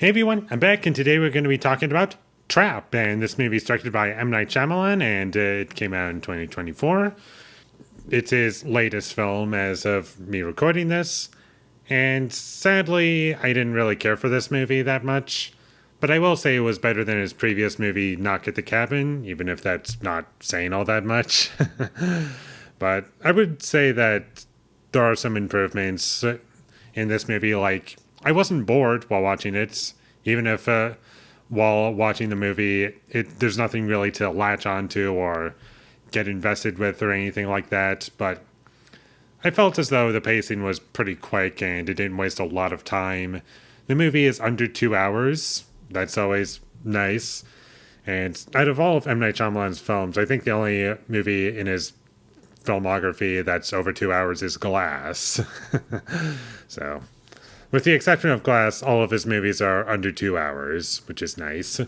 Hey everyone, I'm back, and today we're going to be talking about Trap. And this movie is directed by M. Night Shyamalan, and it came out in 2024. It's his latest film as of me recording this. And sadly, I didn't really care for this movie that much. But I will say it was better than his previous movie, Knock at the Cabin, even if that's not saying all that much. But I would say that there are some improvements in this movie. Like, I wasn't bored while watching it, even if while watching the movie, there's nothing really to latch onto or get invested with or anything like that. But I felt as though the pacing was pretty quick and it didn't waste a lot of time. The movie is under 2 hours. That's always nice. And out of all of M. Night Shyamalan's films, I think the only movie in his filmography that's over 2 hours is Glass. So, with the exception of Glass, all of his movies are under 2 hours, which is nice.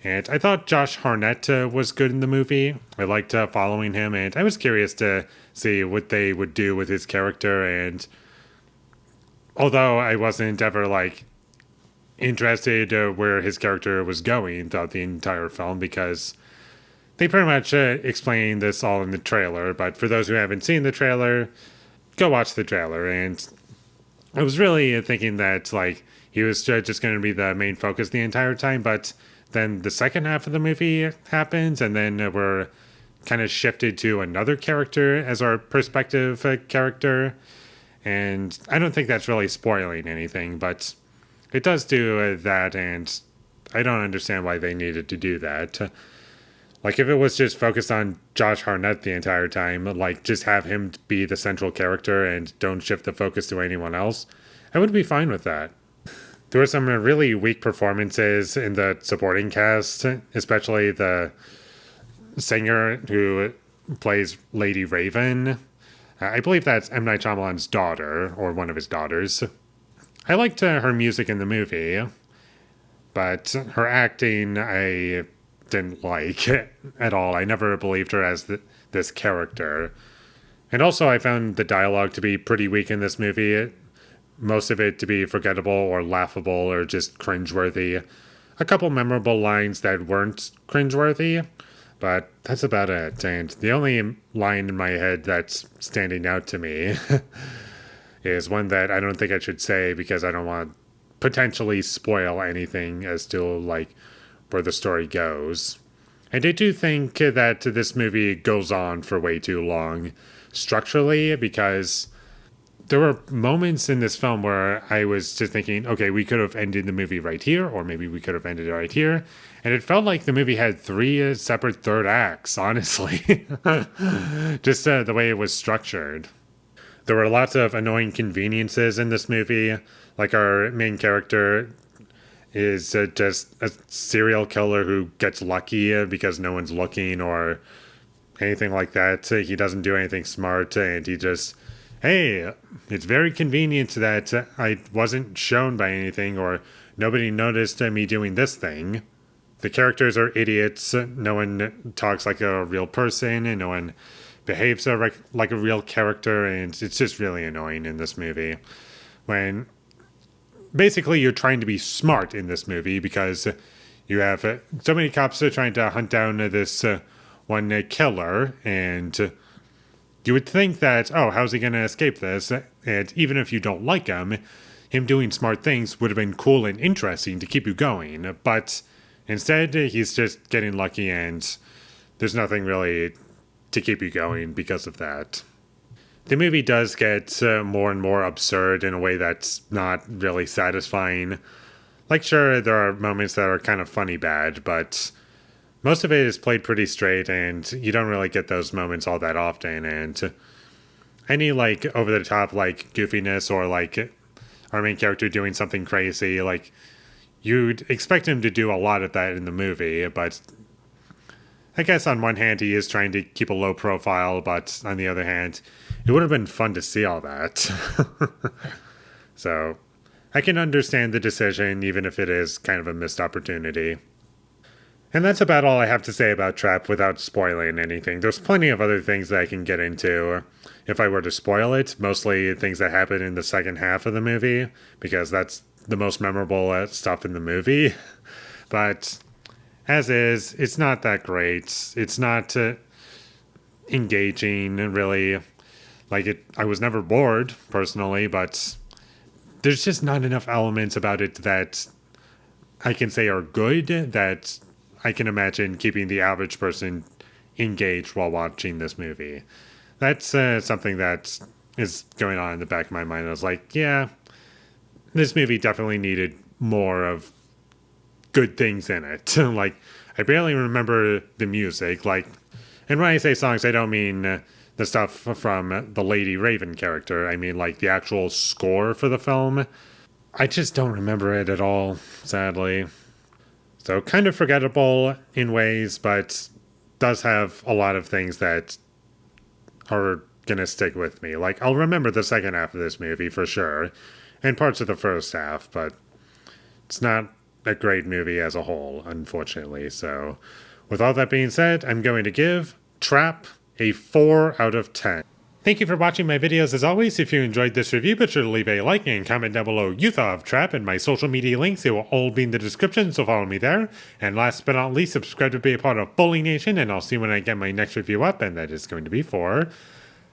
And I thought Josh Hartnett was good in the movie. I liked following him, and I was curious to see what they would do with his character. And although I wasn't ever interested where his character was going throughout the entire film, because they pretty much explain this all in the trailer. But for those who haven't seen the trailer, go watch the trailer. And I was really thinking that he was just going to be the main focus the entire time, but then the second half of the movie happens, and then we're kind of shifted to another character as our perspective character. And I don't think that's really spoiling anything, but it does do that, and I don't understand why they needed to do that. If it was just focused on Josh Hartnett the entire time, just have him be the central character and don't shift the focus to anyone else, I would be fine with that. There were some really weak performances in the supporting cast, especially the singer who plays Lady Raven. I believe that's M. Night Shyamalan's daughter, or one of his daughters. I liked her music in the movie, but her acting I didn't like at all. I never believed her as this character. And also I found the dialogue to be pretty weak in this movie. Most of it to be forgettable or laughable or just cringeworthy. A couple memorable lines that weren't cringeworthy, but that's about it. And the only line in my head that's standing out to me is one that I don't think I should say because I don't want to potentially spoil anything as to where the story goes. And I do think that this movie goes on for way too long structurally, because there were moments in this film where I was just thinking, okay, we could have ended the movie right here, or maybe we could have ended it right here. And it felt like the movie had three separate third acts, honestly. Just the way it was structured. There were lots of annoying conveniences in this movie. Our main character is just a serial killer who gets lucky because no one's looking or anything like that. He doesn't do anything smart, and he just, hey, it's very convenient that I wasn't shown by anything or nobody noticed me doing this thing. The characters are idiots. No one talks like a real person, and no one behaves like a real character, and it's just really annoying in this movie. When basically you're trying to be smart in this movie because you have so many cops trying to hunt down this one killer, and you would think that, oh, how's he going to escape this? And even if you don't like him doing smart things would have been cool and interesting to keep you going. But instead, he's just getting lucky, and there's nothing really to keep you going because of that. The movie does get more and more absurd in a way that's not really satisfying. Sure, there are moments that are kind of funny bad, but most of it is played pretty straight, and you don't really get those moments all that often. And any over-the-top goofiness or our main character doing something crazy, you'd expect him to do a lot of that in the movie, but I guess on one hand he is trying to keep a low profile, but on the other hand, it would have been fun to see all that. So I can understand the decision, even if it is kind of a missed opportunity. And that's about all I have to say about Trap without spoiling anything. There's plenty of other things that I can get into if I were to spoil it, mostly things that happen in the second half of the movie, because that's the most memorable stuff in the movie. But as is, it's not that great. It's not engaging, really. Like I was never bored personally, but there's just not enough elements about it that I can say are good that I can imagine keeping the average person engaged while watching this movie. That's something that is going on in the back of my mind. I was like, yeah, this movie definitely needed more of good things in it. Like, I barely remember the music. Like, and when I say songs, I don't mean the stuff from the Lady Raven character. I mean, like, the actual score for the film. I just don't remember it at all, sadly. So, kind of forgettable in ways, but does have a lot of things that are gonna stick with me. Like, I'll remember the second half of this movie for sure, and parts of the first half, but it's not a great movie as a whole, unfortunately. So, with all that being said, I'm going to give Trap a 4 out of 10. Thank you for watching my videos as always. If you enjoyed this review, be sure to leave a like and comment down below you thought of Trap, and my social media links, they will all be in the description, so follow me there. And last but not least, subscribe to be a part of Foley Nation, and I'll see you when I get my next review up, and that is going to be for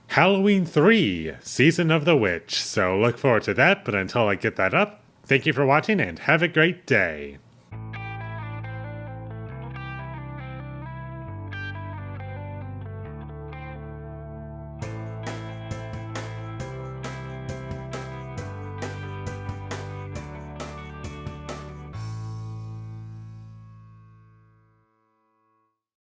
Halloween 3, Season of the Witch. So look forward to that, but until I get that up, thank you for watching and have a great day.